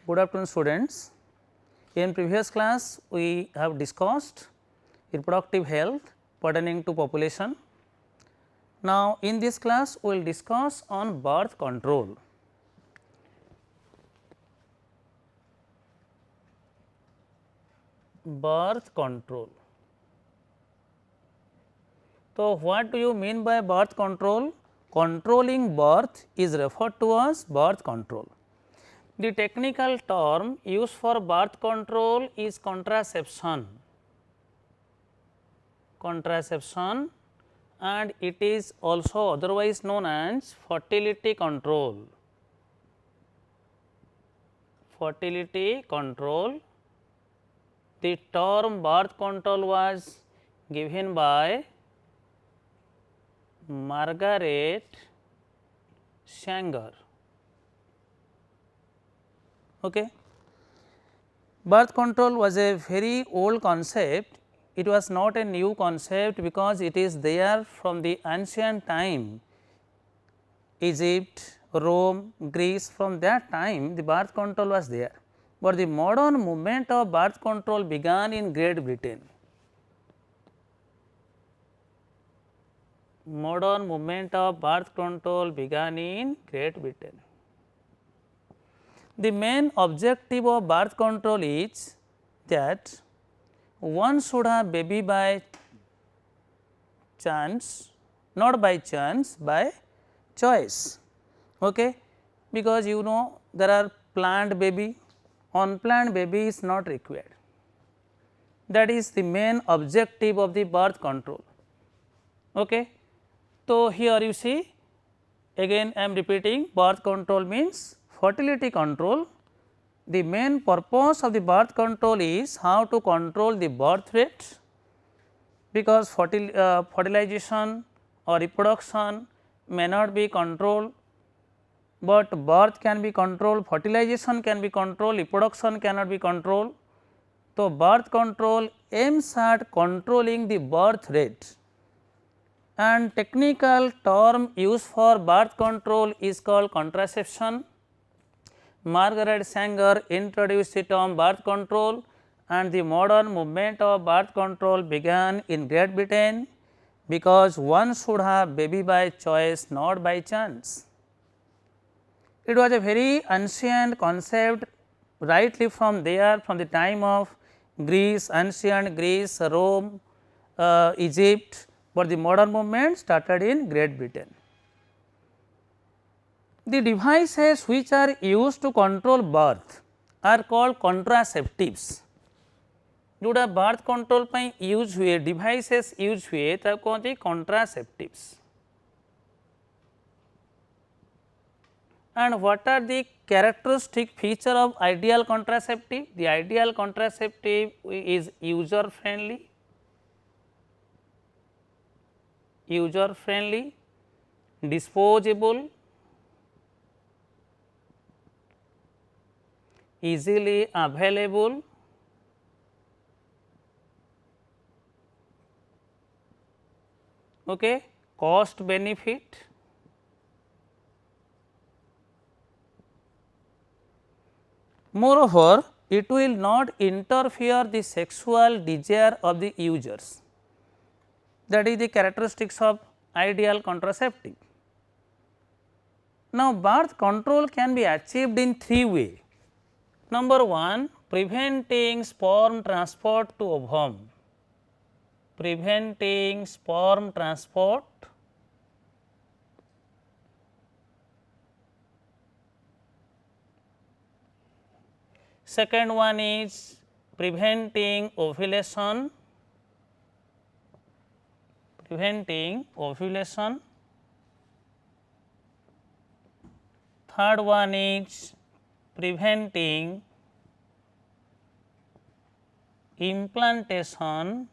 Good afternoon students. In previous class we have discussed reproductive health pertaining to population. Now in this class we will discuss on birth control. Birth control. So what do you mean by birth control? Controlling birth is referred to as birth control. The technical term used for birth control is contraception, and it is also otherwise known as fertility control. Fertility control. The term birth control was given by Margaret Sanger. Okay. Birth control was a very old concept. It was not a new concept because it is there from the ancient time. Egypt, Rome, Greece, from that time the birth control was there, but the modern movement of birth control began in Great Britain. Modern movement of birth control began in Great Britain. The main objective of birth control is that one should have baby by chance, not by chance, by choice. Okay? Because you know there are planned baby, unplanned baby is not required. That is the main objective of the birth control. Okay? So, here you see again I am repeating, birth control means fertility control. The main purpose of the birth control is how to control the birth rate, because fertilization or reproduction may not be controlled, but birth can be controlled, fertilization can be controlled, reproduction cannot be controlled. So, birth control aims at controlling the birth rate, and technical term used for birth control is called contraception. Margaret Sanger introduced the term birth control, and the modern movement of birth control began in Great Britain because one should have baby by choice, not by chance. It was a very ancient concept, rightly from there, from the time of Greece, ancient Greece, Rome, Egypt, but the modern movement started in Great Britain. The devices which are used to control birth are called contraceptives. जोड़ा birth control ପାଇଁ use हुए devices use हुए ताको कहते contraceptives. And what are the characteristic feature of ideal contraceptive? The ideal contraceptive is user friendly, disposable, easily available, okay, cost benefit, moreover it will not interfere the sexual desire of the users. That is the characteristics of ideal contraceptive. Now, birth control can be achieved in three ways. Number 1, preventing sperm transport to ovum, preventing sperm transport. Second one is preventing ovulation, Third one is preventing implantation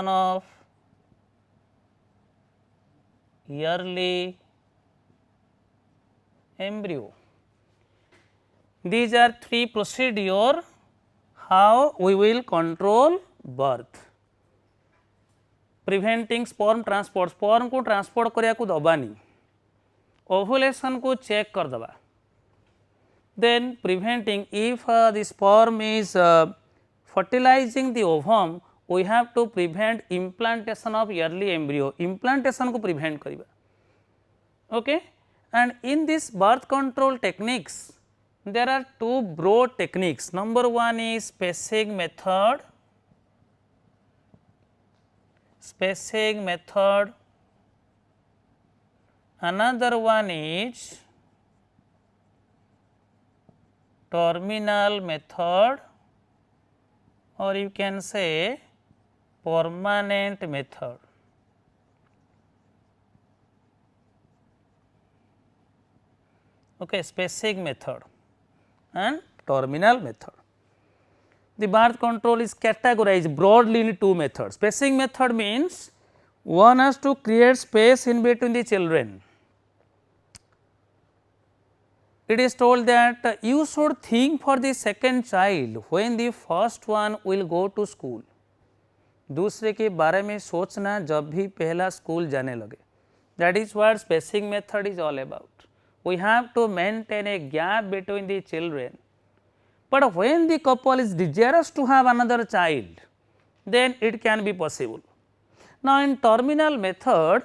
of early embryo. These are three procedures how we will control birth. Preventing sperm transport, sperm को transport करिया को दबानी, ovulation को check कर दबा, then preventing if the sperm is fertilizing the ovum, we have to prevent implantation of early embryo, implantation को prevent करिबा. Okay? And in this birth control techniques, there are two broad techniques. Number one is spacing method, another one is terminal method, or you can say permanent method. Okay, spacing method and terminal method. The birth control is categorized broadly in two methods. Spacing method means one has to create space in between the children. It is told that you should think for the second child when the first one will go to school. दूसरे के बारे में सोचना जब भी पहला school जाने लगे. That is what spacing method is all about. We have to maintain a gap between the children. But when the couple is desirous to have another child, then it can be possible. Now, in terminal method,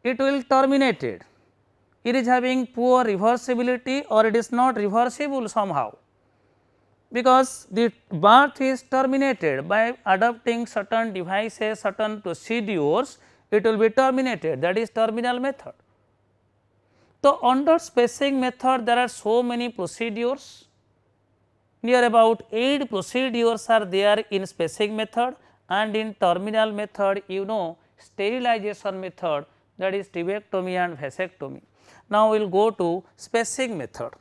it will terminate it. It is having poor reversibility or it is not reversible somehow, because the birth is terminated by adopting certain devices, certain procedures, it will be terminated, that is terminal method. So, under spacing method there are so many procedures, near about 8 procedures are there in spacing method, and in terminal method you know sterilization method, that is tubectomy and vasectomy. Now, we will go to spacing method.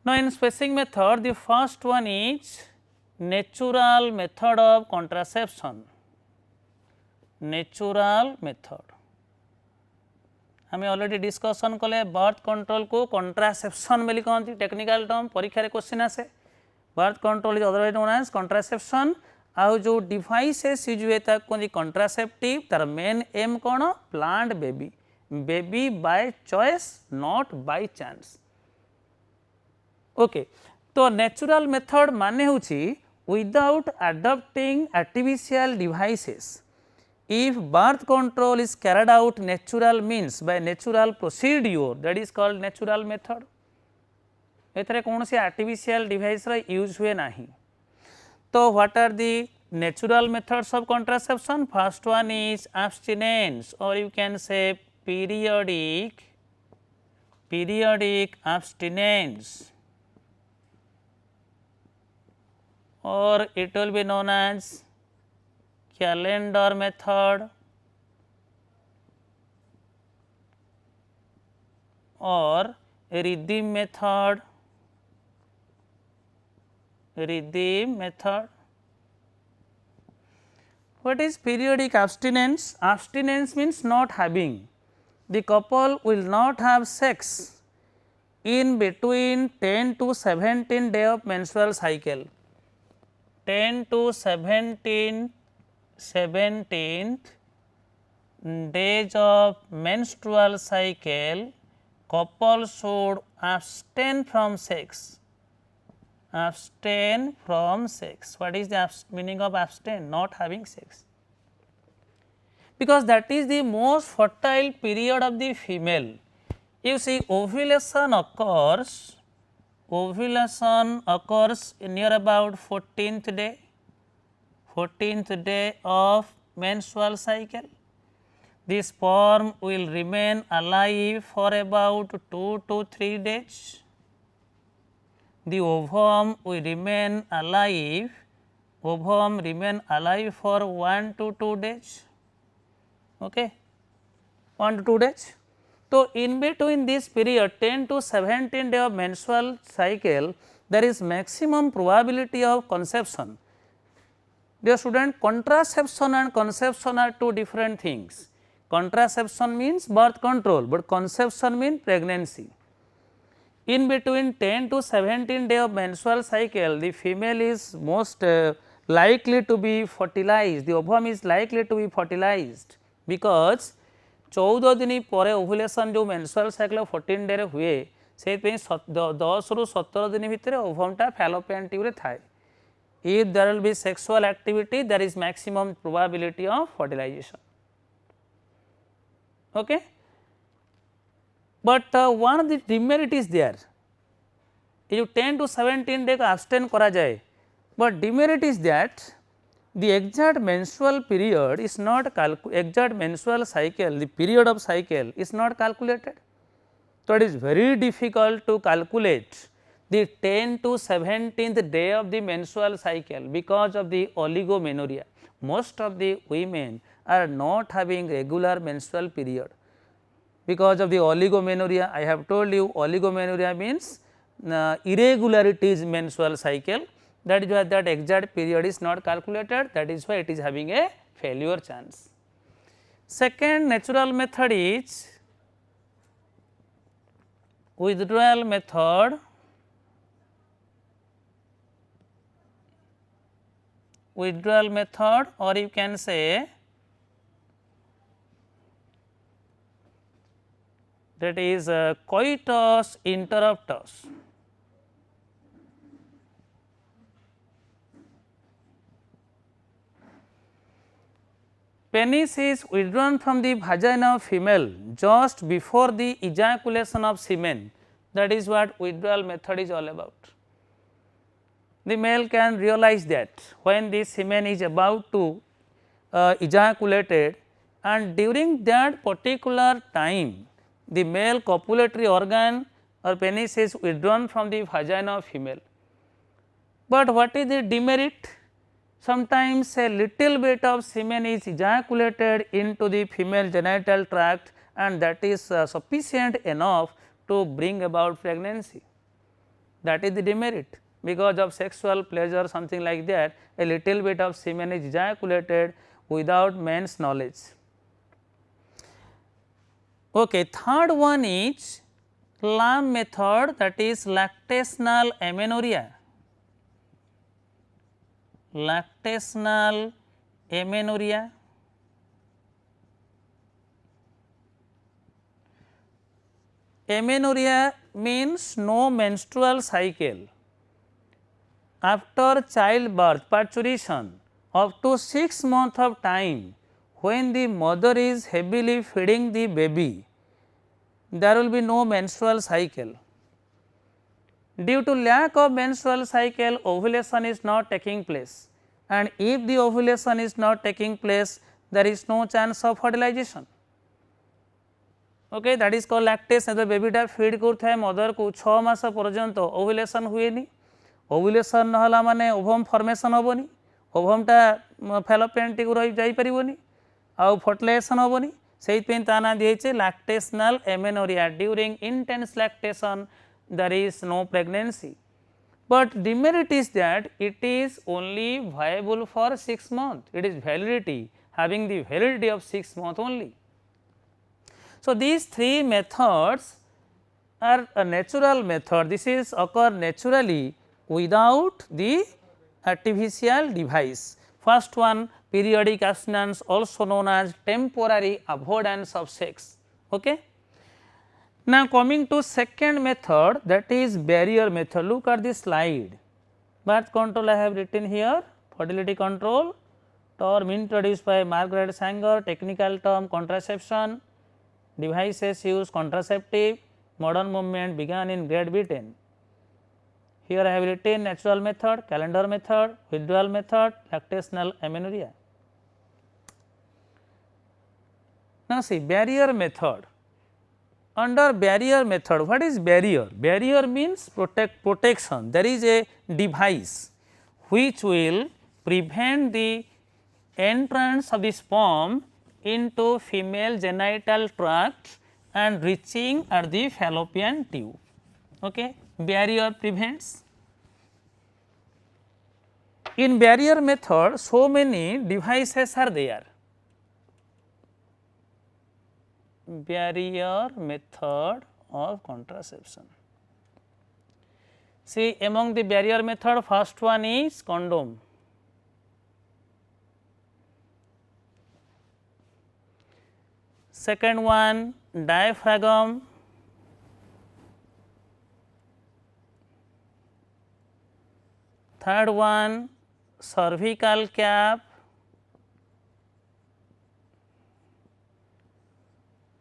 Now, in spacing method the first one is natural method of contraception. Natural method हमें already discussion कले birth control को contraception बोली कहते, technical term परीक्षा question आसे. Birth control is otherwise known as contraception. आउ जो devices use हुए कहते कंट्रासेप्टिव, तार मेन एम कौन planned baby, baby by choice not by chance. Okay, तो नेचुरल मेथड माने होची without adopting artificial devices. If birth control is carried out natural means by natural procedure, that is called natural method. एथरे कौन से artificial device रा use हुए नहीं. तो what are the natural methods of contraception? First one is abstinence, or you can say periodic abstinence, or it will be known as calendar method, or rhythm method. What is periodic abstinence? Abstinence means not having. The couple will not have sex in between 10 to 17 day of menstrual cycle. 10 to 17th days of menstrual cycle, couple should abstain from sex. Abstain from sex. What is the meaning of abstain? Not having sex. Because that is the most fertile period of the female. You see, ovulation occurs near about 14th day of menstrual cycle. The sperm will remain alive for about 2 to 3 days. The ovum will remain alive for 1 to 2 days. Okay, 1 to 2 days. So, in between this period 10 to 17 day of menstrual cycle, there is maximum probability of conception. Dear student, contraception and conception are two different things. Contraception means birth control, but conception means pregnancy. In between 10 to 17 day of menstrual cycle, the female is most likely to be fertilized, the ovum is likely to be fertilized, because 14 दिन पर ovulation जो menstrual cycle 14 day हुए से 10 रु 17 दिन भितर ओभमटा fallopian tube रे थाए. If there will be sexual activity, there is maximum probability of fertilization. Okay? But one of the demerit is there. ये 10 to 17 डे को abstain करा जाए, but demerit is that the exact menstrual period is not exact menstrual cycle, the period of cycle is not calculated. So, it is very difficult to calculate the 10 to 17th day of the menstrual cycle because of the oligomenorrhea. Most of the women are not having regular menstrual period because of the oligomenorrhea. I have told you oligomenorrhea means irregularities in menstrual cycle, that is why that exact period is not calculated, that is why it is having a failure chance. Second natural method is withdrawal method. Withdrawal method, or you can say that is coitus interruptus. Penis is withdrawn from the vagina of female just before the ejaculation of semen, that is what withdrawal method is all about. The male can realize that when the semen is about to ejaculated, and during that particular time the male copulatory organ or penis is withdrawn from the vagina of female. But what is the demerit? Sometimes a little bit of semen is ejaculated into the female genital tract, and that is sufficient enough to bring about pregnancy. That is the demerit. Because of sexual pleasure, something like that, a little bit of semen is ejaculated without man's knowledge. Okay, third one is Lamb method, that is lactational amenorrhea. Lactational amenorrhea. Amenorrhea means no menstrual cycle after childbirth, parturition, up to 6 months of time, when the mother is heavily feeding the baby, there will be no menstrual cycle. Due to lack of menstrual cycle, ovulation is not taking place, and if the ovulation is not taking place, there is no chance of fertilization. Okay, that is called lactation. The baby टा feed करथाय mother को 6 मास पर्यंत ovulation हुएनी. Ovulation नहला माने ovum formation हेबनी, ओभमटा fallopian tube रही जाई परिबनी, आउ fertilisation हेबनी, सेहि पेन ता ना दिएचे lactational amenorrhea. During intense lactation there is no pregnancy, but demerit is that it is only viable for 6 months, it is validity, having the validity of 6 months only. So, these three methods are a natural method, this is occur naturally without the artificial device. First one, periodic abstinence, also known as temporary avoidance of sex. Okay. Now, coming to second method, that is barrier method. Look at this slide. Birth control I have written here, fertility control, term introduced by Margaret Sanger, technical term contraception, devices used contraceptive, modern movement began in Great Britain. Here I have written natural method, calendar method, withdrawal method, lactational amenorrhea. Now, see barrier method. Under barrier method, what is barrier? Barrier means protection. There is a device which will prevent the entrance of the sperm into female genital tract and reaching at the fallopian tube. Okay. Barrier prevents. In barrier method, so many devices are there. Barrier method of contraception. See, among the barrier method, first one is condom. Second one, diaphragm. Third one, cervical cap.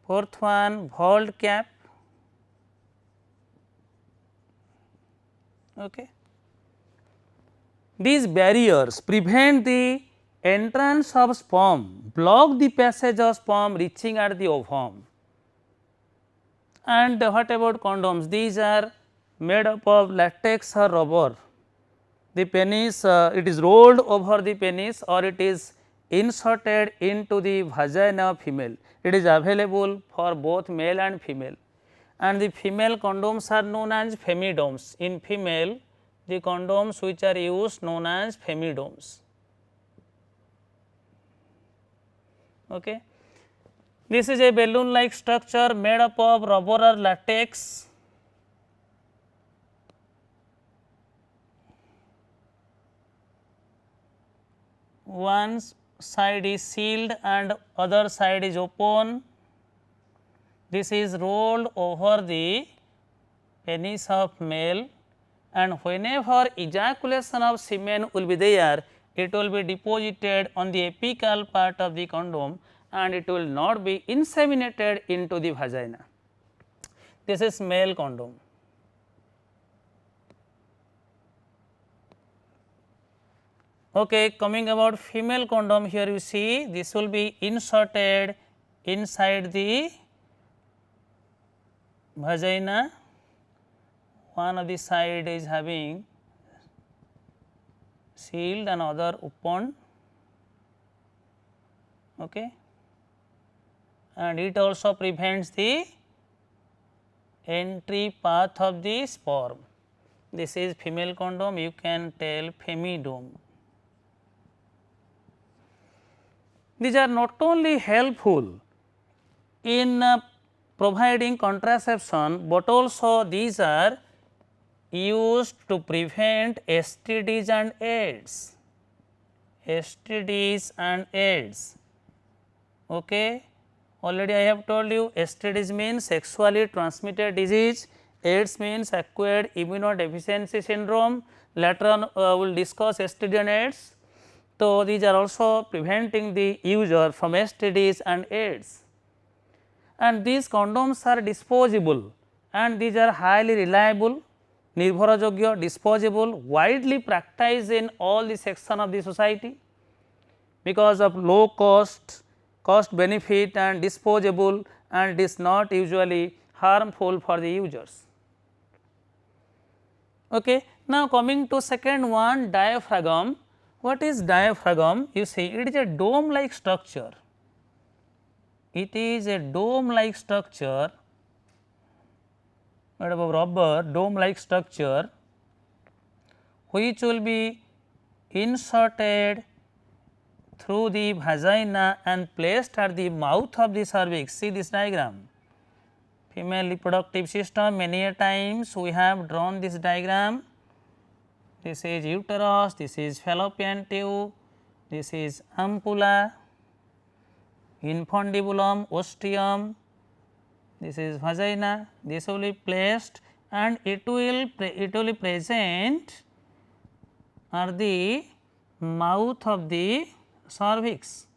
Fourth one, vault cap. Okay. These barriers prevent the entrance of sperm, block the passage of sperm reaching at the ovum. And what about condoms? These are made up of latex or rubber. The penis, it is rolled over the penis or it is inserted into the vagina of female. It is available for both male and female. And the female condoms are known as femidoms. In female, the condoms which are used known as femidoms. Okay. This is a balloon like structure made up of rubber or latex. One side is sealed and other side is open. This is rolled over the penis of male, and whenever ejaculation of semen will be there, it will be deposited on the apical part of the condom and it will not be inseminated into the vagina. This is male condom. Okay, coming about female condom, here you see this will be inserted inside the vagina. One of the side is having sealed and other open, okay, and it also prevents the entry path of the sperm. This is female condom, you can tell femidome. These are not only helpful in providing contraception, but also these are used to prevent STDs and AIDS. STDs and AIDS. Okay. Already I have told you STDs means sexually transmitted disease, AIDS means acquired immunodeficiency syndrome. Later on we will discuss STD and AIDS. So, these are also preventing the user from STDs and AIDS. And these condoms are disposable and these are highly reliable, nirbharajogya, disposable, widely practiced in all the section of the society because of low cost benefit and disposable, and it is not usually harmful for the users. Okay. Now, coming to second one, diaphragm. What is diaphragm? You see, it is a dome like structure. It is a dome like structure made of rubber, dome like structure, which will be inserted through the vagina and placed at the mouth of the cervix. See this diagram. Female reproductive system, many a times we have drawn this diagram. This is uterus, this is fallopian tube, this is ampulla, infundibulum, ostium, this is vagina, this will be placed and it will be present at the mouth of the cervix,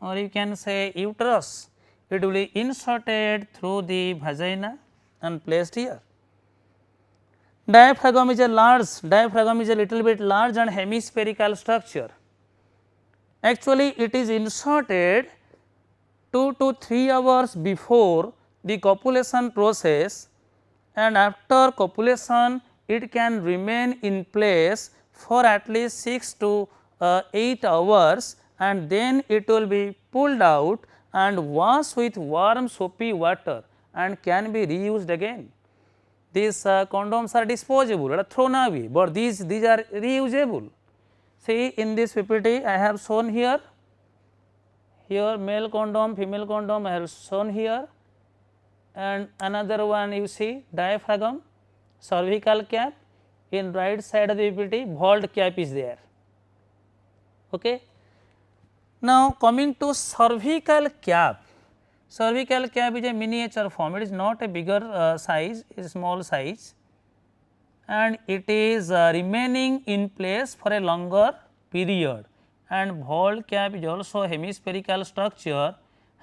or you can say uterus. It will be inserted through the vagina and placed here. Diaphragm is a little bit large and hemispherical structure. Actually, it is inserted 2 to 3 hours before the copulation process, and after copulation it can remain in place for at least 6 to 8 hours, and then it will be pulled out and washed with warm soapy water and can be reused again. These condoms are disposable or thrown away, but these are reusable. See, in this PPT I have shown here male condom, female condom I have shown here, and another one you see diaphragm, cervical cap, in right side of the PPT vault cap is there. Okay. Now coming to cervical cap. Cervical cap is a miniature form, it is not a bigger size, it is a small size, and it is remaining in place for a longer period, and vault cap is also a hemispherical structure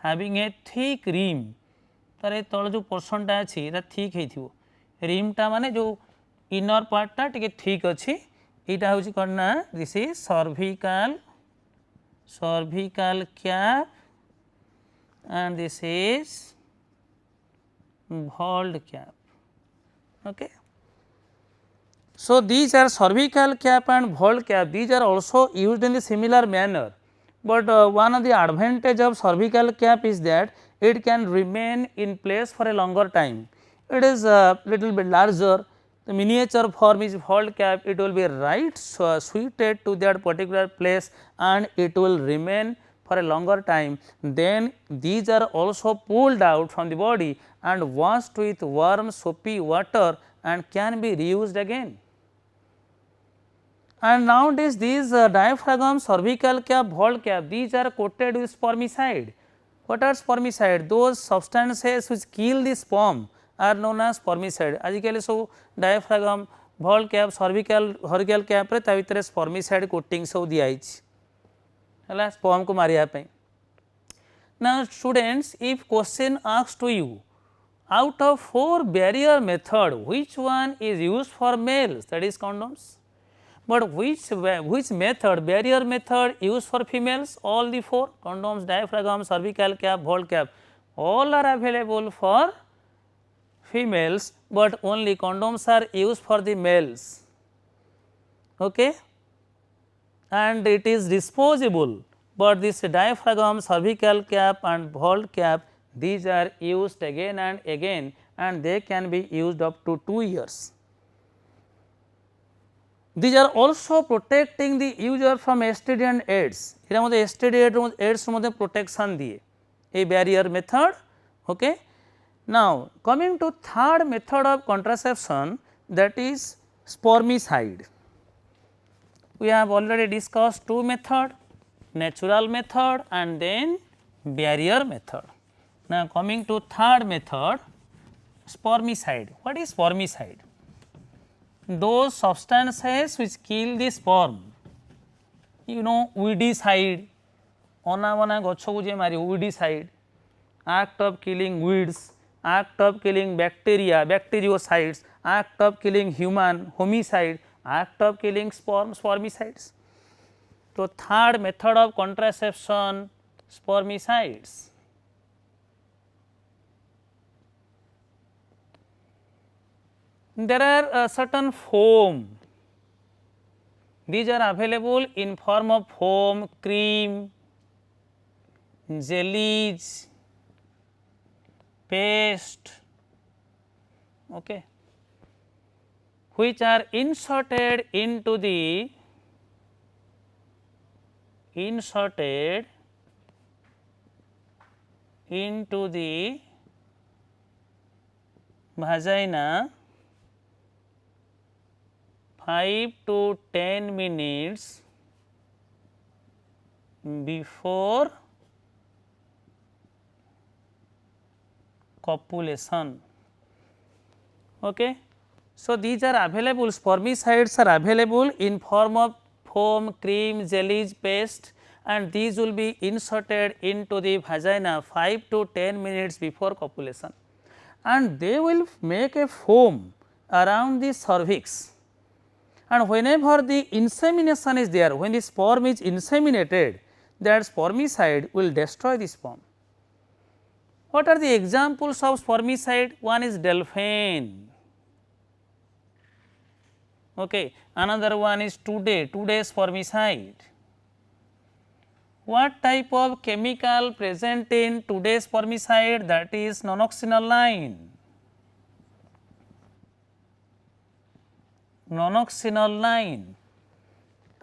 having a thick rim. तार तले जो portion टा अच्छी thick हो rim टा माने जो inner part टा टिके थिक अच्छी यहाँ हूँ कौन ना this is cervical cap and this is vault cap. Okay. So these are cervical cap and vault cap, these are also used in the similar manner, but one of the advantage of cervical cap is that it can remain in place for a longer time. It is a little bit larger, the miniature form is vault cap, it will be right suited to that particular place and it will remain for a longer time. Then these are also pulled out from the body and washed with warm soapy water and can be reused again. And nowadays these diaphragm, cervical cap, vault cap, these are coated with spermicide. What are spermicide? Those substances which kill the sperm are known as spermicide. आजिकल सब diaphragm, vault cap, cervical cap रे ता भितर spermicide coating सब दिया है sperm को मारिया पे. Now students, if question asked to you, out of 4 barrier method, which one is used for males, that is condoms, but which method, barrier method used for females? All the 4 condoms, diaphragm, cervical cap, vault cap, all are available for females, but only condoms are used for the males. Okay. And it is disposable, but this diaphragm, cervical cap and vault cap, these are used again and again and they can be used up to 2 years. These are also protecting the user from STD and AIDS. here mode STD AIDS mode protection diye a barrier method. Okay. Now coming to third method of contraception, that is spermicide. We have already discussed 2 method, natural method and then barrier method. Now coming to third method, spermicide. What is spermicide? Those substances which kill the sperm, you know, weedicide, अनावना गछ को जे मारी weedicide, act of killing weeds, act of killing bacteria, bactericides, act of killing human, homicide, act of killing spermicides. So third method of contraception, spermicides. There are certain foam, these are available in form of foam, cream, jellies, paste, okay, which are inserted into the vagina 5 to 10 minutes before copulation. Okay. So these are available, spermicides are available in form of foam, cream, jellies, paste, and these will be inserted into the vagina 5 to 10 minutes before copulation, and they will make a foam around the cervix. And whenever the insemination is there, when the sperm is inseminated, that spermicide will destroy the sperm. What are the examples of spermicide? One is Delphine, okay. Another one is Today spermicide. What type of chemical present in Today spermicide? That is nonoxynol.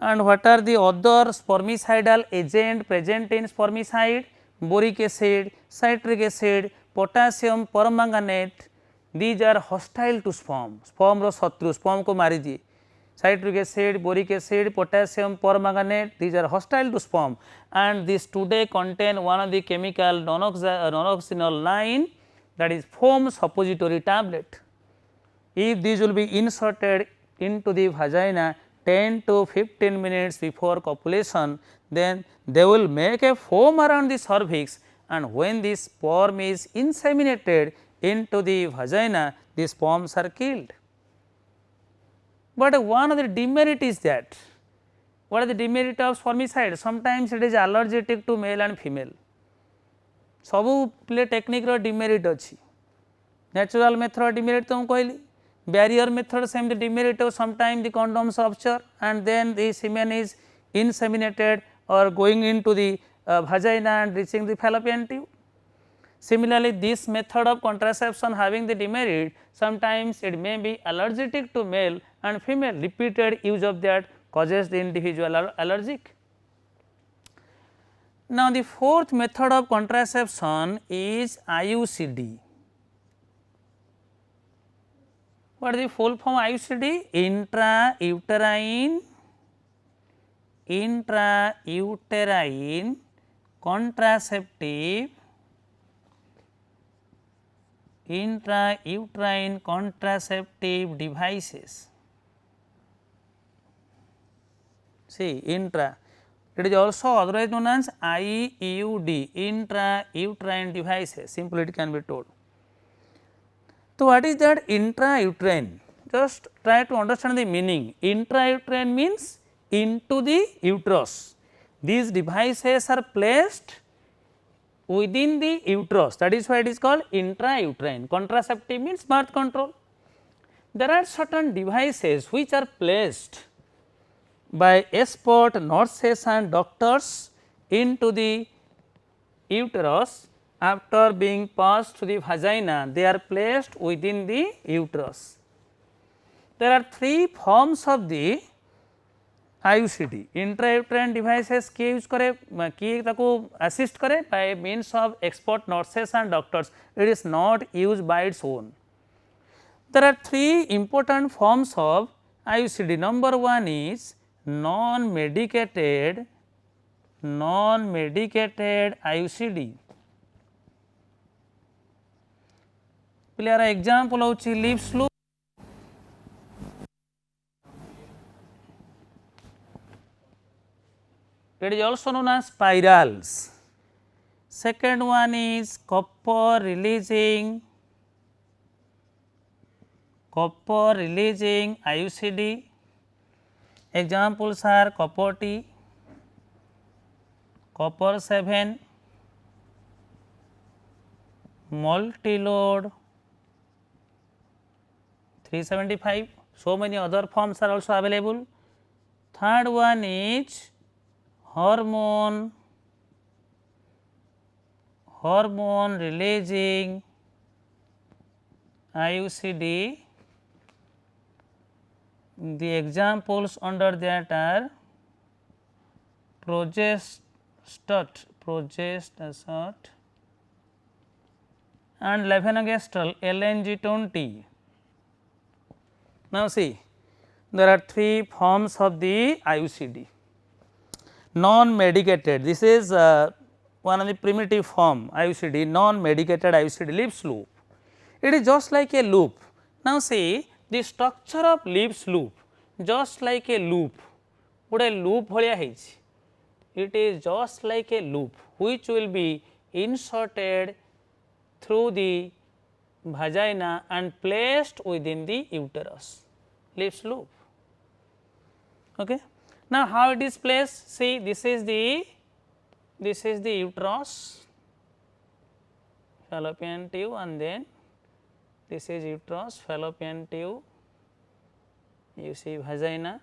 And what are the other spermicidal agent present in spermicide? Boric acid, citric acid, potassium permanganate, these are hostile to sperm, sperm ro shatru, sperm ko mari diye. Citric acid, boric acid, potassium permanganate, these are hostile to sperm, and these today contain one of the chemical nonoxynol 9, that is foam suppository tablet. If these will be inserted into the vagina 10 to 15 minutes before copulation, then they will make a foam around the cervix, and when this sperm is inseminated into the vagina, the sperms are killed. But one of the demerit is that, what is the demerit of spermicide? Sometimes it is allergic to male and female. सबू play technique रो demerit अच्छी. Natural method demerit तो कहली, barrier method same the demerit of sometime the condoms rupture and then the semen is inseminated or going into the vagina and reaching the fallopian tube. Similarly, this method of contraception having the demerit, sometimes it may be allergic to male and female, repeated use of that causes the individual allergic. Now, the fourth method of contraception is IUCD. What is the full form IUCD? Intrauterine contraceptive devices. See, intra, it is also otherwise known as IUD, intrauterine devices, simply it can be told. So, what is that intrauterine? Just try to understand the meaning. Intrauterine means into the uterus. These devices are placed within the uterus, that is why it is called intrauterine. Contraceptive means birth control. There are certain devices which are placed by expert nurses and doctors into the uterus. After being passed to the vagina, they are placed within the uterus. There are three forms of the IUCD. Intrauterine devices किए use करे, किए ताको assist करे by means of expert nurses and doctors. It is not used by its own. There are three important forms of IUCD. Number one is non-medicated IUCD. Pillar example hochi lips loop. It is also known as spirals. Second one is copper releasing IUCD. Examples are copper T, copper 7, multi-load 375. So many other forms are also available. Third one is hormone releasing IUCD. The examples under that are progestat and levonorgestrel LNG20. Now, see, there are three forms of the IUCD. Non-medicated, this is one of the primitive form IUCD, non-medicated IUCD, lips loop. It is just like a loop. Now, see, the structure of lips loop, just like a loop, गोटे loop Bhaya it is just like a loop which will be inserted through the vagina and placed within the uterus, lips loop. Okay. Now, how it is placed? See, this is the uterus, fallopian tube, and then this is uterus, fallopian tube, you see vagina.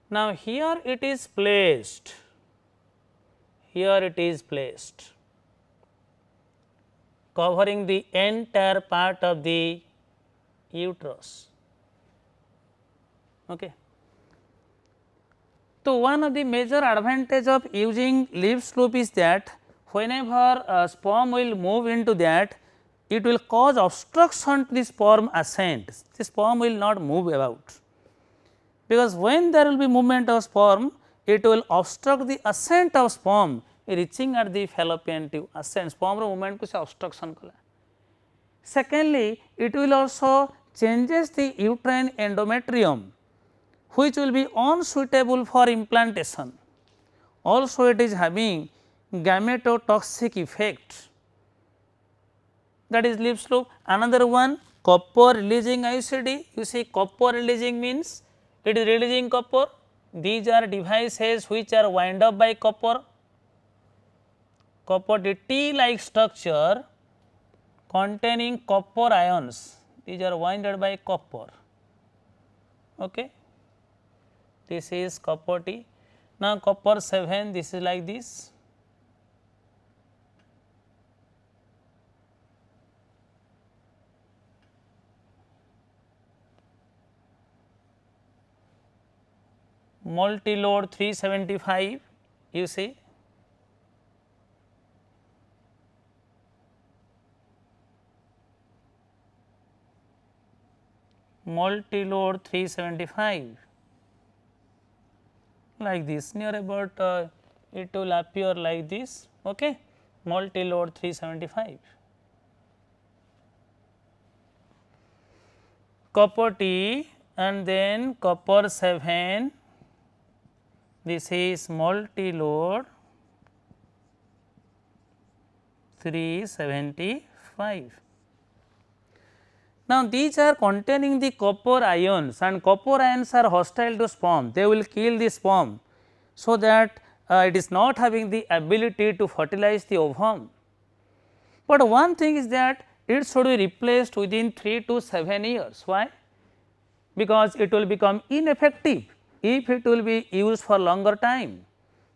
Now, here it is placed, covering the entire part of the uterus. Okay. So, one of the major advantage of using lips loop is that whenever sperm will move into that, it will cause obstruction to the sperm ascent. The sperm will not move about, because when there will be movement of sperm, it will obstruct the ascent of sperm reaching at the fallopian tube. Ascent sperm movement को से obstruction कला. Secondly, it will also changes the uterine endometrium, which will be unsuitable for implantation. Also, it is having gametotoxic effect, that is leaf slope. Another one, copper releasing IUCD. You see, copper releasing means it is releasing copper. These are devices which are wound up by copper. Copper, the T-like structure containing copper ions. These are wounded by copper. Okay. This is copper T. Now, copper 7, this is like this. Multi-load 375, you see. Multi-load 375, like this, near about it will appear like this. Okay. Multi-load 375. Copper T and then copper 7. This is multi-load 375. Now, these are containing the copper ions, and copper ions are hostile to sperm. They will kill the sperm, so that it is not having the ability to fertilize the ovum. But one thing is that it should be replaced within 3 to 7 years. Why? Because it will become ineffective if it will be used for longer time,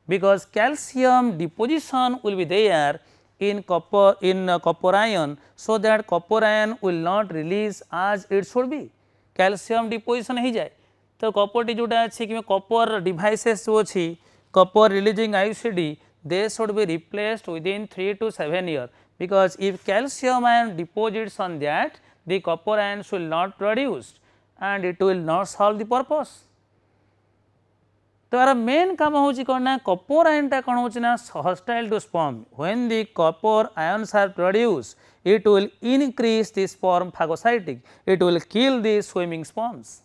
because calcium deposition will be there in copper ion, so that copper ion will not release as it should be. Calcium deposition हो जाए तो copper T जोटा अच्छी कि copper devices जो अच्छी copper releasing IUCD, they should be replaced within 3 to 7 years, because if calcium ion deposits on that, the copper ions will not produce and it will not solve the purpose. तो यार main काम होची कौन ना copper ion टा कौन होची ना hostile to sperm. When the copper ions are produce, it will increase the sperm phagocytic, it will kill the swimming sperms.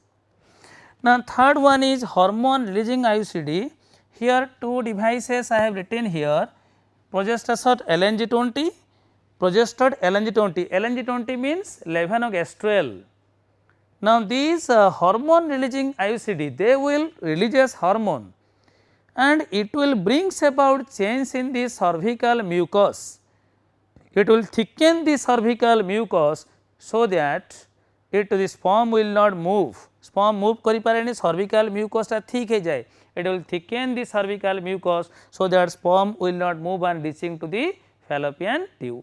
Now, third one is hormone releasing IUCD. Here two devices I have written here, progesterone LNG20, progesterone LNG20. LNG20 means levonorgestrel. Now, these hormone releasing IUCD, they will release hormone and it will brings about change in the cervical mucus. It will thicken the cervical mucus, so that the sperm will not move. Sperm move kari pareni, cervical mucus ta thick he jaye. It will thicken the cervical mucus, so that sperm will not move and reaching to the fallopian tube.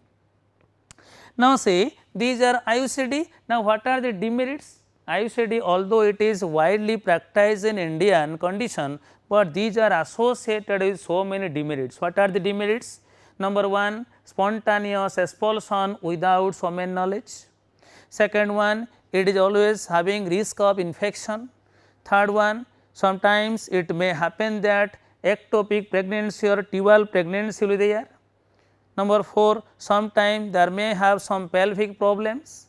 Now, see, these are IUCD. Now, what are the demerits? IUCD, although it is widely practiced in Indian condition, but these are associated with so many demerits. What are the demerits? Number 1, spontaneous expulsion without women knowledge. Second one, it is always having risk of infection. Third one, sometimes it may happen that ectopic pregnancy or tubal pregnancy will be there. Number 4, sometimes there may have some pelvic problems.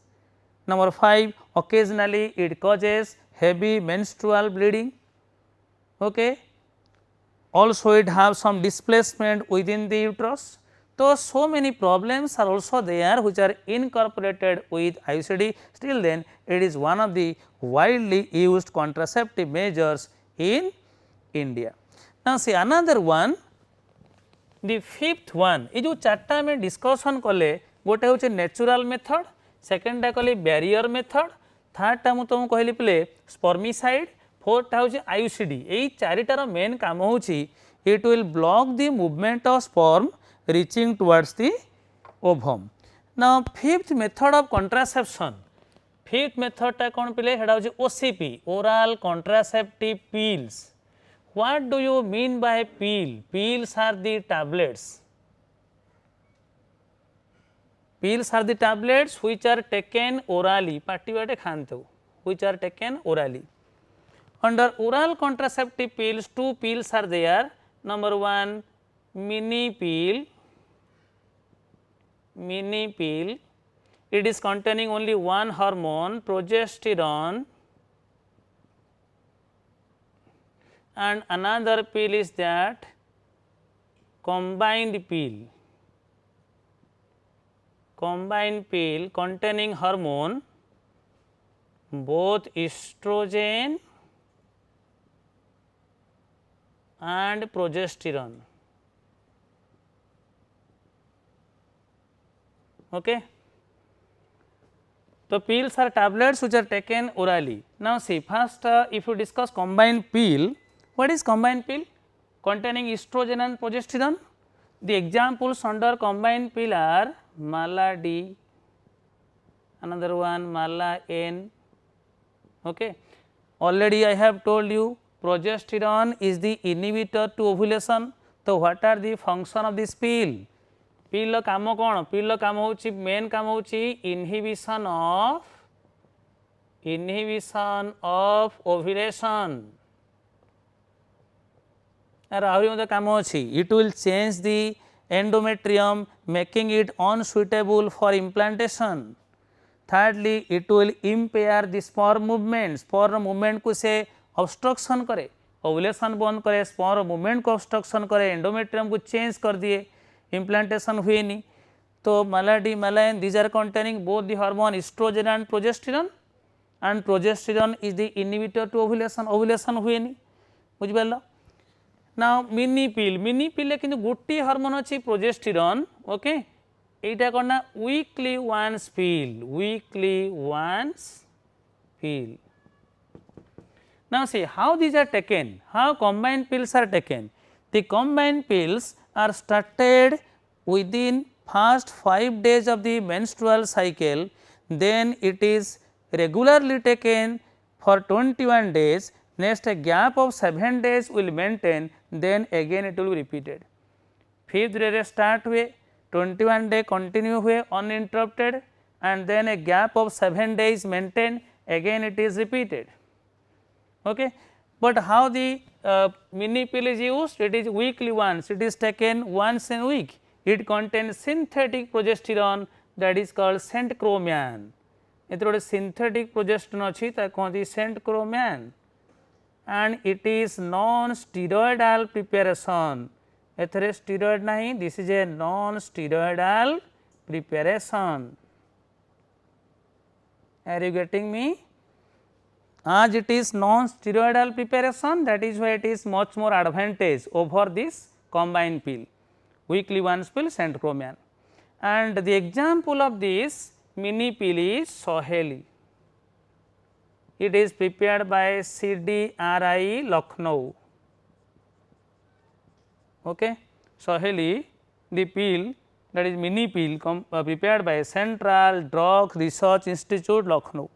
Number 5, occasionally it causes heavy menstrual bleeding. Okay. Also, it have some displacement within the uterus. So many problems are also there which are incorporated with IUCD. Still then, it is one of the widely used contraceptive measures in India. Now, see another one, the fifth one, ये जो चार्टा में discussion कले, गोटे होचे natural method, second टा कले barrier method, third टा मु तुमको कहली पले spermicide, fourth टा होचे IUCD. यही चारिटार main काम होची, it will block the movement of sperm reaching towards the ovum. Now, fifth method of contraception, fifth method टा कौन पिले हेडा होची OCP, oral contraceptive pills. What do you mean by pill? Pills are the tablets. Pills are the tablets which are taken orally, party bate khantu, which are taken orally. Under oral contraceptive pills, two pills are there. Number one, mini pill. It is containing only one hormone, progesterone, and another pill is that combined pill containing hormone both estrogen and progesterone. Okay. So, pills are tablets which are taken orally. Now, see first if you discuss combined pill, what is combined pill? Containing estrogen and progesterone. The examples under combined pill are Mala D, another one Mala N. Okay. Already I have told you progesterone is the inhibitor to ovulation. So, what are the function of this pill? Pill काम कौन? Pill काम होची main काम होची inhibition of ovulation. आहरी मते काम होची. It will change the endometrium, making it unsuitable for implantation. Thirdly, it will impair the sperm movement. Sperm movement को से obstruction करे, ovulation बंद करे, sperm movement को obstruction करे, endometrium को change कर दिए, implantation हुए नहीं. तो Mala D, Mala N, these are containing both the hormone estrogen and progesterone is the inhibitor to ovulation. Ovulation हुए नहीं, बुझ पारल. Now mini pill किंतु गोटे हार्मोन अच्छी प्रोजेस्टेरोन. ओके, एटा कौन ना weekly once pill. Now see how these are taken, how combined pills are taken. The combined pills are started within first 5 days of the menstrual cycle, then it is regularly taken for 21 days. Next a gap of 7 days will maintain, then again it will be repeated. 5th day start हुए, 21 day continue हुए uninterrupted, and then a gap of 7 days maintained, again it is repeated. Okay. But how the mini pill is used? It is weekly once, it is taken once in a week. It contains synthetic progesterone, that is called centrochromian. एथरे गोटे synthetic progesterone अच्छी ताको कहते centrochromian, and it is non-steroidal preparation. एथरे steroid नहीं, this is a non-steroidal preparation. Are you getting me? As it is non-steroidal preparation, that is why it is much more advantage over this combined pill, weekly once pill centrochromian. And the example of this mini pill is Soheli. It is prepared by CDRI Lucknow. Okay. Soheli, the pill, that is mini pill prepared by Central Drug Research Institute, Lucknow.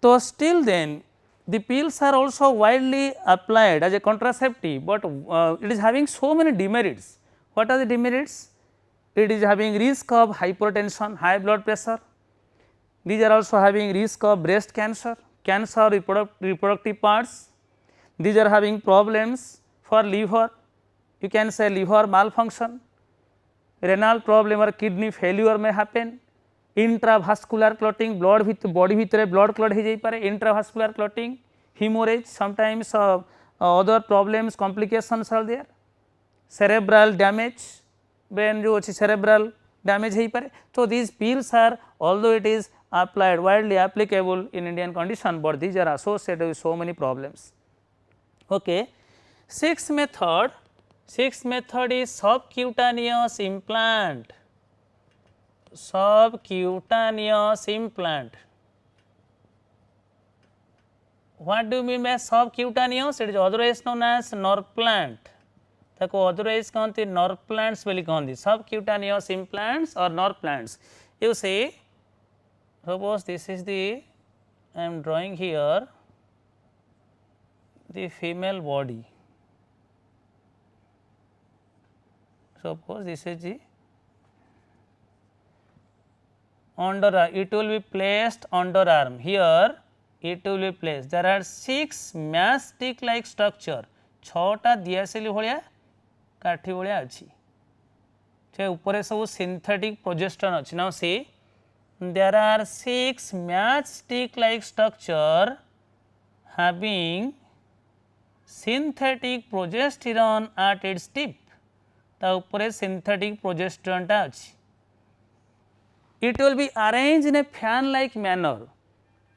So still then the pills are also widely applied as a contraceptive, but it is having so many demerits. What are the demerits? It is having risk of hypertension, high blood pressure. These are also having risk of breast cancer, cancer reproductive parts. These are having problems for liver, you can say liver malfunction, renal problem or kidney failure may happen, intravascular clotting, blood with body भितर blood clot हो जाई पारे, intravascular clotting, hemorrhage, sometimes other problems, complications are there, cerebral damage, brain जो अच्छी cerebral damage हो पारे. So these pills are, although it is applied widely applicable in Indian condition, but these are associated with so many problems. Okay. Sixth method is subcutaneous implant. Subcutaneous implant. What do you mean by subcutaneous? It is otherwise known as Norplant. ताको otherwise कहते Norplants बोली कहते. Subcutaneous implants or Norplants. You see, suppose this is the, I am drawing here the female body. Suppose this is the underarm, it will be placed underarm. Here it will be placed. There are 6 matchstick like structure. 6टा दियासिली भाया काठी भाया अच्छी. से ऊपर सब synthetic progesterone अच्छी. Now see, there are 6 matchstick like structure having synthetic progesterone at its tip. ता ऊपर synthetic progesterone टा अच्छी. It will be arranged in a fan like manner.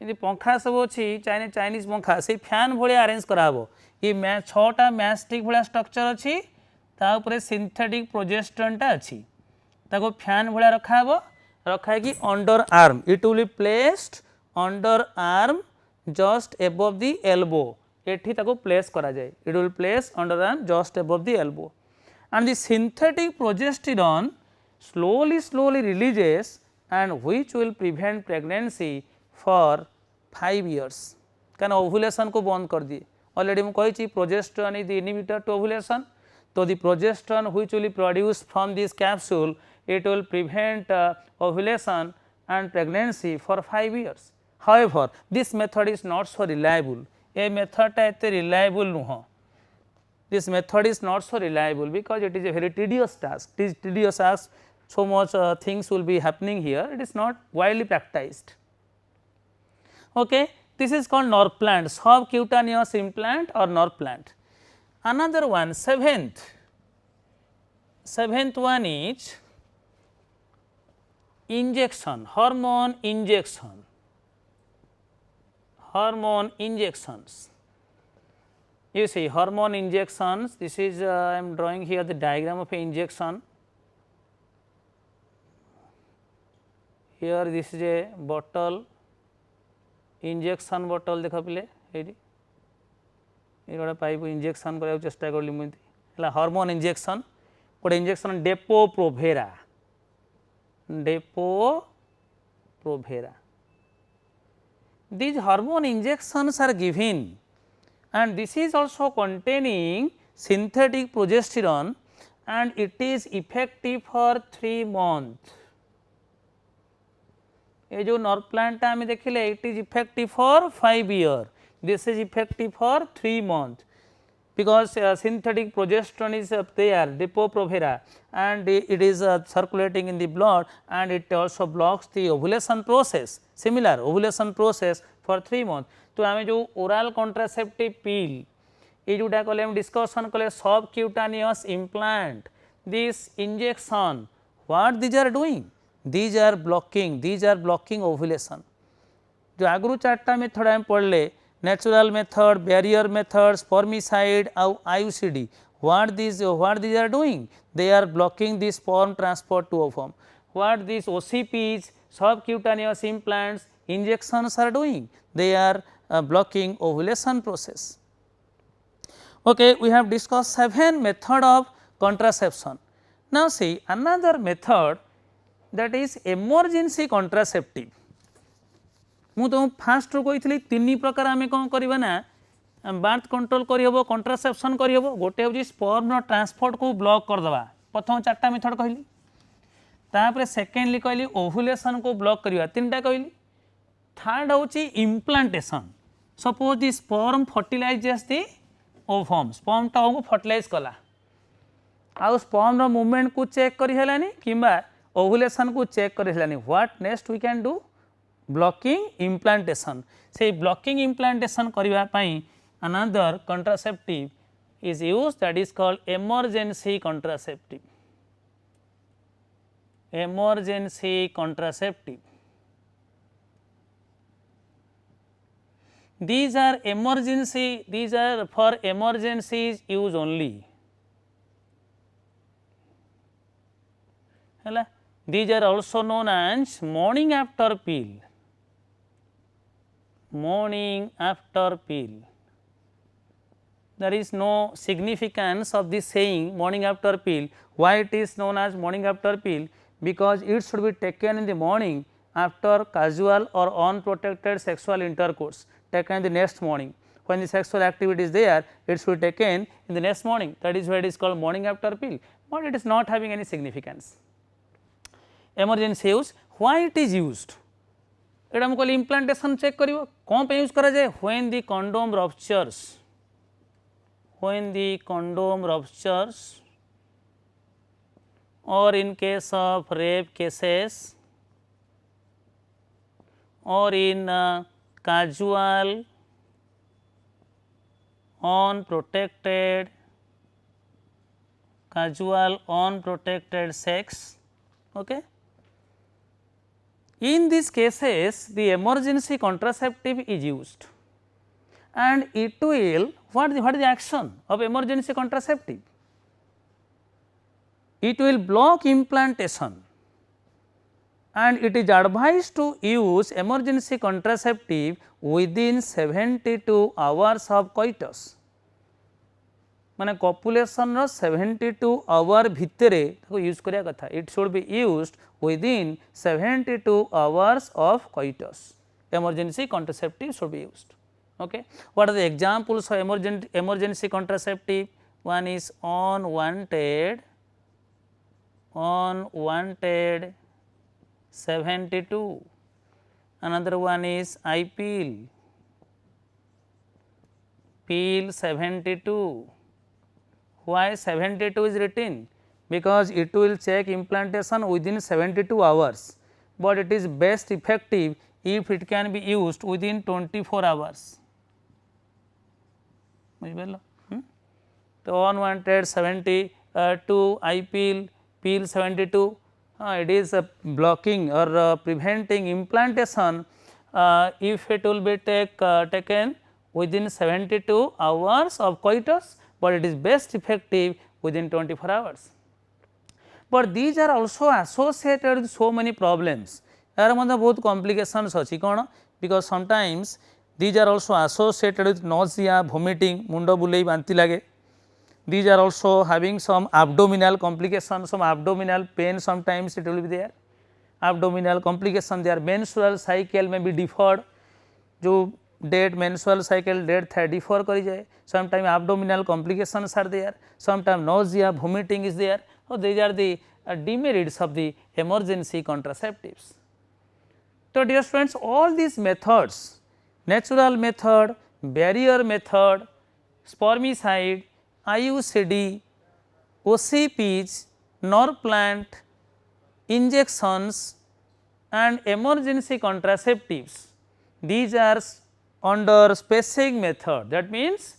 यदि पंखा सब अच्छी चाइनीज पंखा से फैन भाई अरेंज कराबो. ये 6टा मैचस्टिक भाया स्ट्रक्चर अच्छी ता ऊपर सिंथेटिक प्रोजेस्टेरोन टा अच्छी ताको फैन भाया रखाबो. रखा कि under arm. It will be placed under arm just above the elbow. एठी ताको प्लेस करा जाए. It will place under arm just above the elbow. And the synthetic progesterone slowly releases and which will prevent pregnancy for 5 years. क्या ovulation को बंद कर दिए. Already मुझे कही progesterone is the inhibitor to ovulation. तो the progesterone which will produce from this capsule it will prevent ovulation and pregnancy for 5 years. However, this method is not so reliable. A method टा एते reliable नुह. This method is not so reliable because it is a very tedious task. It is tedious task. So much things will be happening here. It is not widely practiced. Okay, this is called Norplant, subcutaneous implant or Norplant. Another one, seventh one is injection, hormone injection, hormone injections. You see hormone injections, this is I am drawing here the diagram of an injection. Here this is a bottle, injection bottle देखा पिले ये गोटे pipe injection करा चेष्टा करी मुझे hormone injection गोटे injection Depo Provera. These hormone injections are given and this is also containing synthetic progesterone and it is effective for 3 months. ये जो Norplant टा हमें देखिले it is effective for 5 years. This is effective for 3 months because synthetic progesterone is there, Depo-Provera, and it is circulating in the blood and it also blocks the ovulation process, similar ovulation process for 3 months. तो आमे जो oral contraceptive pill ये जोटा कले हम discussion कले subcutaneous implant, this injection, what these are doing? These are blocking ovulation. जो आगुरु 4टा method हम पढ़ले natural method, barrier method, spermicide, IUCD. What these are doing? They are blocking the sperm transport to ovum. What these OCPs, subcutaneous implants, injections are doing? They are blocking ovulation process. Okay, we have discussed 7 method of contraception. Now see another method, that is emergency contraceptive. मु तो fast रू कही 3 प्रकार आम कौन करवा ना birth control करहब, contraception करहब. गोटे हूँ स्पर्म ट्रांसपोर्ट को ब्लॉक करदे. प्रथम 4टा मेथड कहली. तापर सेकेंडली कहली ओव्यूलेशन को ब्लॉक करवा, 3टा कहली. थर्ड हूँ implantation. Suppose the sperm फर्टिलाइजेस the ovum, sperm टा को फर्टिलाइज कला आउ स्पर्म मूवमेंट को चेक करी किंबा ओव्यूलेशन को चेक करी. What next we can do? Blocking implantation. से ब्लॉकिंग इम्प्लांटेशन करबा पई another contraceptive is used, that is called emergency contraceptive. Emergency contraceptive. These are for emergencies use only. These are also known as morning after pill. Morning after pill. There is no significance of this saying morning after pill. Why it is known as morning after pill? Because it should be taken in the morning after casual or unprotected sexual intercourse, taken in the next morning. When the sexual activity is there, it should be taken in the next morning. That is why it is called morning after pill, but it is not having any significance. emergency use. Why it is used? एटा हम कहली implantation check करिवो कौन पे use करा जाए when the condom ruptures, when the condom ruptures or in case of rape cases or in casual unprotected sex. Okay. In these cases, the emergency contraceptive is used, and it will what is the action of emergency contraceptive? It will block implantation, and it is advised to use emergency contraceptive within 72 hours of coitus. माने copulation row 72 our भितर use करिया कथा. It should be used within 72 hours of coitus. emergency contraceptive should be used. Okay. What are the examples of emergency contraceptive? One is unwanted 72. Another one is I-pill, pill 72. Why 72 is written? Because it will check implantation within 72 hours, but it is best effective if it can be used within 24 hours. So, unwanted 72, I-pill, pill 72, it is blocking or preventing implantation if it will be taken within 72 hours of coitus, but it is best effective within 24 hours. But these are also associated with so many problems. There are बहुत complications अच्छी कौन, because sometimes these are also associated with nausea, vomiting, मुंडो बुलेई बांती लगे. These are also having some abdominal complications, some abdominal pain sometimes it will be there. Abdominal complication, their menstrual cycle may be deferred. जो date menstrual cycle date था differ करी जाए. Sometimes abdominal complications are there. Sometimes nausea, vomiting is there. So, these are the demerits of the emergency contraceptives. So, dear friends, all these methods, natural method, barrier method, spermicide, IUCD, OCPs, Norplant, injections and emergency contraceptives, these are under spacing method. That means,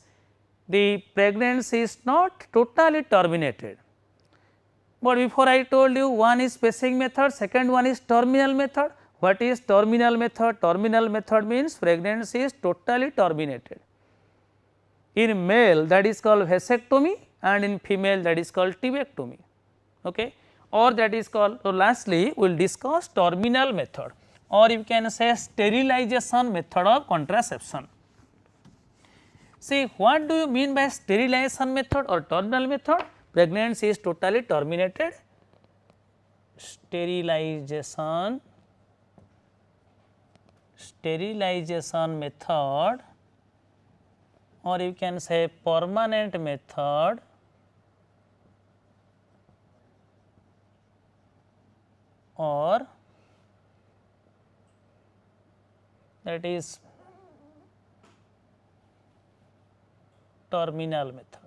the pregnancy is not totally terminated. But before I told you, one is spacing method, second one is terminal method. What is terminal method? Terminal method means pregnancy is totally terminated. In male that is called vasectomy, and in female that is called tubectomy. Okay. Or that is called, so lastly we will discuss terminal method, or you can say sterilization method of contraception. See, what do you mean by sterilization method or terminal method? Pregnancy is totally terminated. Sterilization method, or you can say permanent method, or that is terminal method.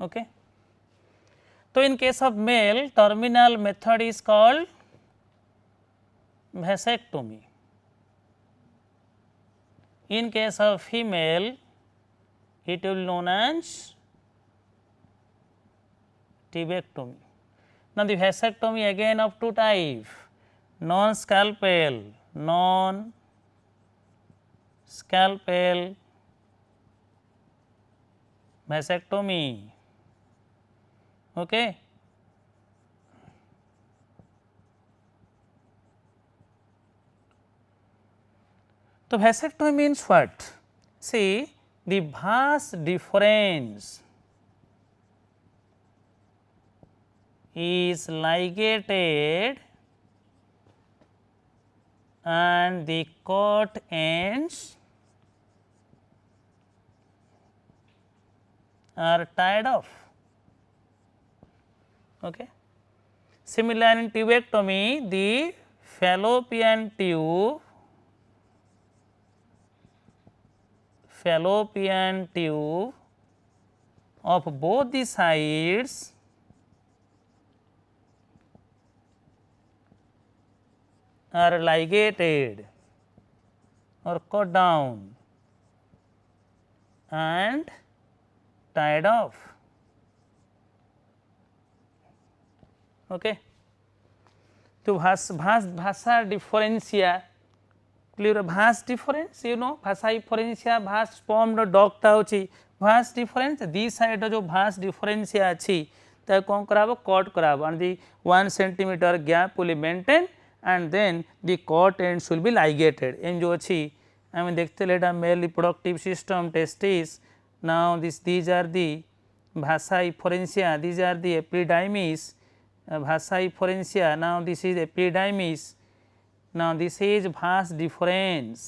Okay. So, in case of male, terminal method is called vasectomy. In case of female, it will be known as tubectomy. Now, the vasectomy again of two types, non-scalpel vasectomy. Okay. So, vasectomy means what? See, the vast difference is ligated and the cut ends are tied off. Okay. Similar in tubectomy, the fallopian tube of both the sides are ligated or cut down and tied off. Okay. तो भाषा differentia clear Bhasa difference you know भाषा differentia भास sperm डगटा होची भास difference दी side जो भास differentia अच्छी तो कौन कराबो cut कराबो and the 1 centimetre gap will be maintain and then the cut ends will be ligated एम जो अच्छी आम देखते एटा male reproductive system testis now these are the vasa deferentia these are the epididymis vasa deferentia now this is epidermis, now this is vas deferens.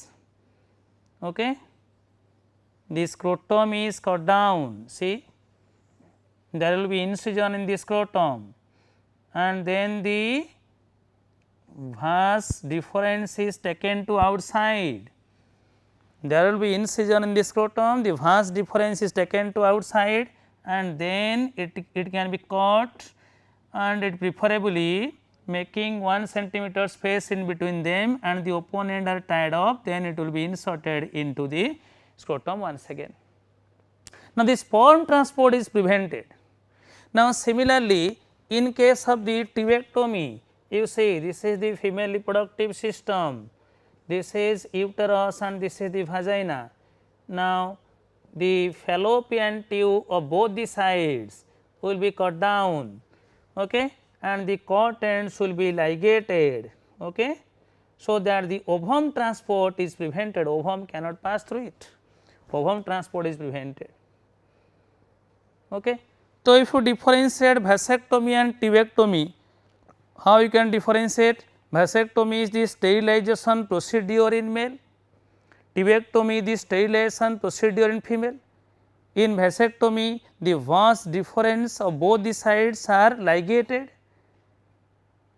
Okay, the scrotum is cut down, see there will be incision in the scrotum and then the vas deferens is taken to outside. There will be incision in the scrotum, the vas deferens is taken to outside and then it can be cut and it preferably making 1 centimeter space in between them and the open end are tied up, then it will be inserted into the scrotum once again. Now, the sperm transport is prevented. Now, similarly, in case of the tubectomy, you see this is the female reproductive system, this is uterus and this is the vagina. Now, the fallopian tube of both the sides will be cut down. Okay, and the cut ends will be ligated, okay, so that the ovum transport is prevented, ovum cannot pass through it, ovum transport is prevented. Okay. So, if you differentiate vasectomy and tubectomy, how you can differentiate? Vasectomy is the sterilization procedure in male, tubectomy the sterilization procedure in female. In vasectomy, the vas deferens of both the sides are ligated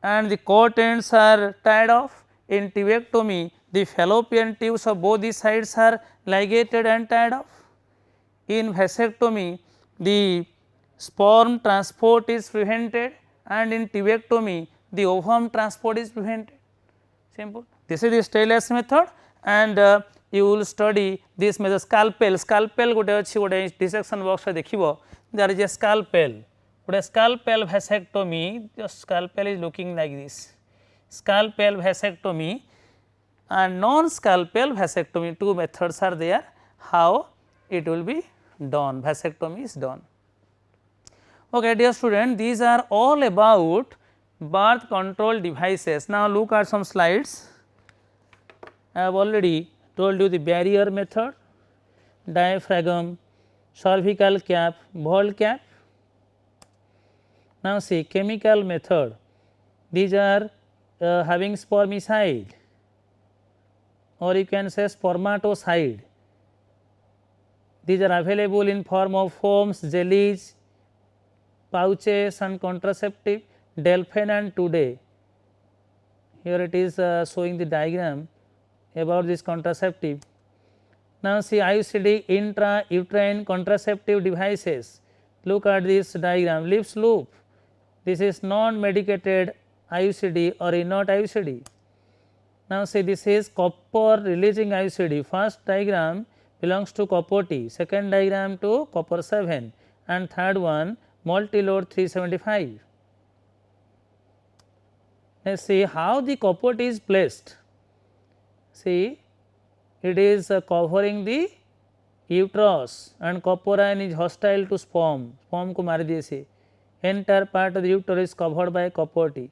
and the cut ends are tied off. In tubectomy, the fallopian tubes of both the sides are ligated and tied off. In vasectomy, the sperm transport is prevented and in tubectomy, the ovum transport is prevented. Simple. This is the sterilization method and you will study this method. Scalpel गोटे अच्छी गोटे dissection box देखिबो there is a scalpel, गोटे scalpel vasectomy, the scalpel is looking like this, scalpel vasectomy and non-scalpel vasectomy, two methods are there how it will be done, vasectomy is done. Okay, dear student, these are all about birth control devices. Now, look at some slides. I have already told you the barrier method, diaphragm, cervical cap, ball cap. Now, see chemical method, these are having spermicide or you can say spermatocide. These are available in form of foams, jellies, pouches and contraceptive, Delphin and Today. Here it is showing the diagram about this contraceptive. Now, see IUCD intrauterine contraceptive devices. Look at this diagram, Lips loop. This is non-medicated IUCD or inert IUCD. Now, see this is copper releasing IUCD. First diagram belongs to copper T, second diagram to copper 7 and third one multi-load 375. Let us see how the copper T is placed. See, it is covering the uterus and copper ion is hostile to sperm, sperm को मार दिए से, entire part of the uterus is covered by copper T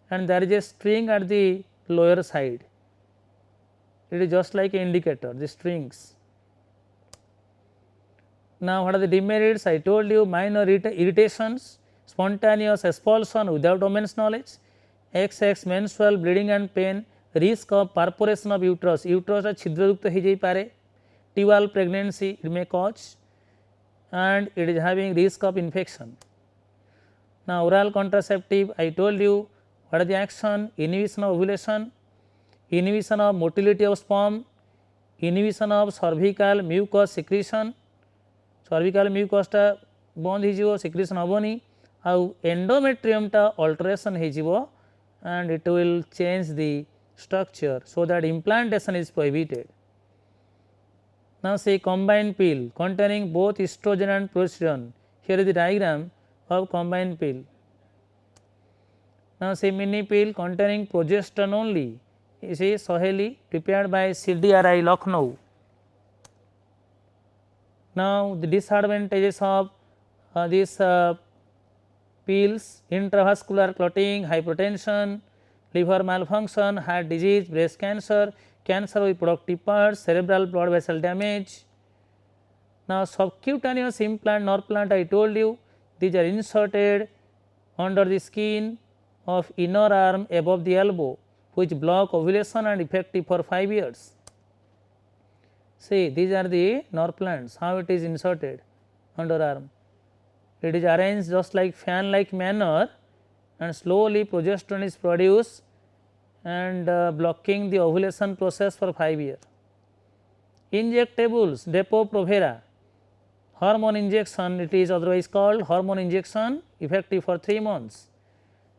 and there is a string at the lower side, it is just like an indicator, the strings. Now, what are the demerits? I told you minor irritations, spontaneous expulsion without women's knowledge, XX menstrual bleeding and pain, risk of perforation of uterus, uterus छिद्रयुक्त हो जाई पारे, dual pregnancy it may cause and it is having risk of infection. Now, oral contraceptive, I told you what are the action: inhibition of ovulation, inhibition of motility of sperm, inhibition of cervical mucus secretion, cervical mucus टा बंद हो secretion हेनी आउ endometrium टा alteration हो and it will change the structure so that implantation is prohibited. Now, say combined pill containing both estrogen and progesterone. Here is the diagram of combined pill. Now, say mini pill containing progesterone only is a Soheli prepared by CDRI Lucknow. Now, the disadvantages of these pills: intravascular clotting, hypertension, liver malfunction, heart disease, breast cancer, cancer of reproductive parts, cerebral blood vessel damage. Now, subcutaneous implant Norplant, I told you these are inserted under the skin of inner arm above the elbow, which block ovulation and effective for 5 years. See, these are the Norplants, how it is inserted under arm. It is arranged just like fan like manner and slowly progesterone is produced and blocking the ovulation process for 5 years. Injectables, Depo-Provera, hormone injection, it is otherwise called hormone injection, effective for 3 months.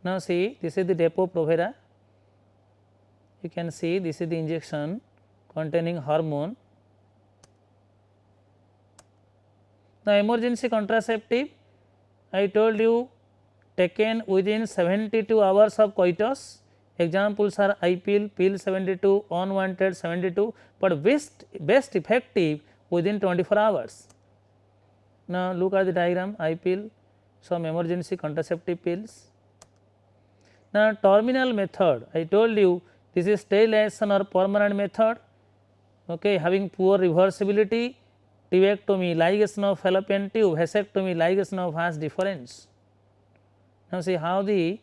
Now, see, this is the Depo-Provera, you can see this is the injection containing hormone. Now, emergency contraceptive, I told you taken within 72 hours of coitus. Examples are I-pill, pill 72, unwanted 72, but best effective within 24 hours. Now, look at the diagram, I-pill, some emergency contraceptive pills. Now, terminal method, I told you this is sterilization or permanent method, okay, having poor reversibility, tubectomy, ligation of fallopian tube, vasectomy, ligation of vas deferens. Now, see how the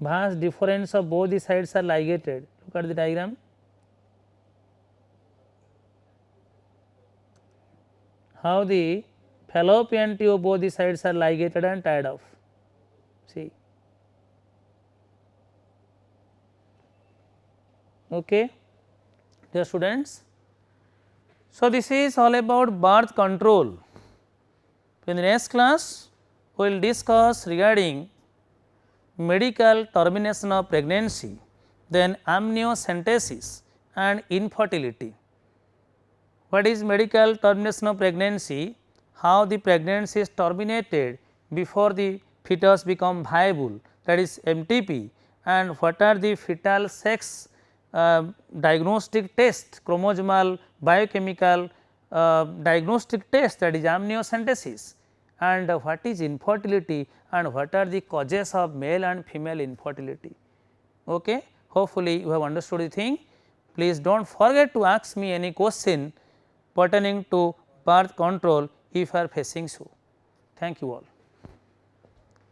vas deferens of both the sides are ligated. Look at the diagram. How the fallopian tube both the sides are ligated and tied off. See. Okay, dear students. So, this is all about birth control. In the next class, we will discuss regarding medical termination of pregnancy, then amniocentesis and infertility. What is medical termination of pregnancy? How the pregnancy is terminated before the fetus become viable, that is MTP, and what are the fetal sex diagnostic test, chromosomal biochemical diagnostic test, that is amniocentesis, and what is infertility and what are the causes of male and female infertility. Okay. Hopefully, you have understood the thing. Please do not forget to ask me any question pertaining to birth control if you are facing so. Thank you all.